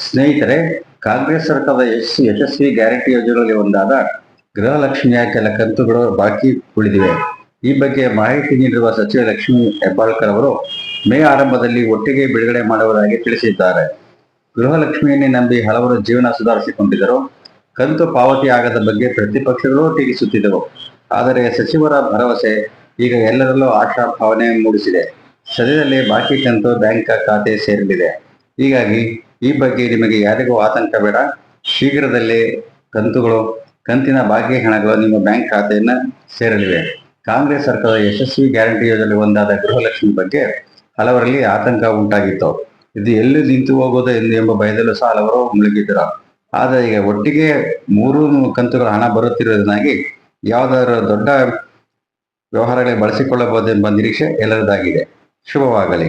ಸ್ನೇಹಿತರೆ, ಕಾಂಗ್ರೆಸ್ ಸರ್ಕಾರದ ಯಶಸ್ವಿ ಗ್ಯಾರಂಟಿ ಯೋಜನೆಗಳಲ್ಲಿ ಒಂದಾದ ಗೃಹಲಕ್ಷ್ಮಿಯ ಕೆಲ ಕಂತುಗಳು ಬಾಕಿ ಉಳಿದಿವೆ. ಈ ಬಗ್ಗೆ ಮಾಹಿತಿ ನೀಡಿರುವ ಸಚಿವೆ ಲಕ್ಷ್ಮೀ ಹೆಬ್ಬಾಳ್ಕರ್ ಅವರು ಮೇ ಆರಂಭದಲ್ಲಿ ಒಟ್ಟಿಗೆ ಬಿಡುಗಡೆ ಮಾಡುವುದಾಗಿ ತಿಳಿಸಿದ್ದಾರೆ. ಗೃಹಲಕ್ಷ್ಮಿಯನ್ನೇ ನಂಬಿ ಹಲವರು ಜೀವನ ಸುಧಾರಿಸಿಕೊಂಡಿದ್ದರು. ಕಂತು ಪಾವತಿ ಆಗದ ಬಗ್ಗೆ ಪ್ರತಿಪಕ್ಷಗಳು ಟೀಕಿಸುತ್ತಿದ್ದವು. ಆದರೆ ಸಚಿವರ ಭರವಸೆ ಈಗ ಎಲ್ಲರಲ್ಲೂ ಆಶಾ ಭಾವನೆ ಮೂಡಿಸಿದೆ. ಸದ್ಯದಲ್ಲೇ ಬಾಕಿ ಕಂತು ಬ್ಯಾಂಕ್ ಖಾತೆ ಸೇರಲಿದೆ. ಹೀಗಾಗಿ ಈ ಬಗ್ಗೆ ನಿಮಗೆ ಯಾರಿಗೂ ಆತಂಕ ಬೇಡ. ಶೀಘ್ರದಲ್ಲೇ ಕಂತಿನ ಬಾಕಿ ಹಣಗಳು ನಿಮ್ಮ ಬ್ಯಾಂಕ್ ಖಾತೆಯನ್ನ ಸೇರಲಿವೆ. ಕಾಂಗ್ರೆಸ್ ಸರ್ಕಾರದ ಯಶಸ್ವಿ ಗ್ಯಾರಂಟಿ ಯೋಜನೆ ಒಂದಾದ ಗೃಹಲಕ್ಷ್ಮಿ ಬಗ್ಗೆ ಹಲವರಲ್ಲಿ ಆತಂಕ ಉಂಟಾಗಿತ್ತು. ಇದು ಎಲ್ಲಿ ನಿಂತು ಹೋಗೋದು ಎಂಬ ಭಯದಲ್ಲೂ ಸಹ ಹಲವರು ಮುಳುಗಿದ್ದರು. ಆದರೆ ಈಗ ಒಟ್ಟಿಗೆ 3 ಕಂತುಗಳ ಹಣ ಬರುತ್ತಿರುವುದನ್ನಾಗಿ ಯಾವುದಾದರೂ ದೊಡ್ಡ ವ್ಯವಹಾರಗಳಿಗೆ ಬಳಸಿಕೊಳ್ಳಬಹುದೆಂಬ ನಿರೀಕ್ಷೆ ಎಲ್ಲರದಾಗಿದೆ. ಶುಭವಾಗಲಿ.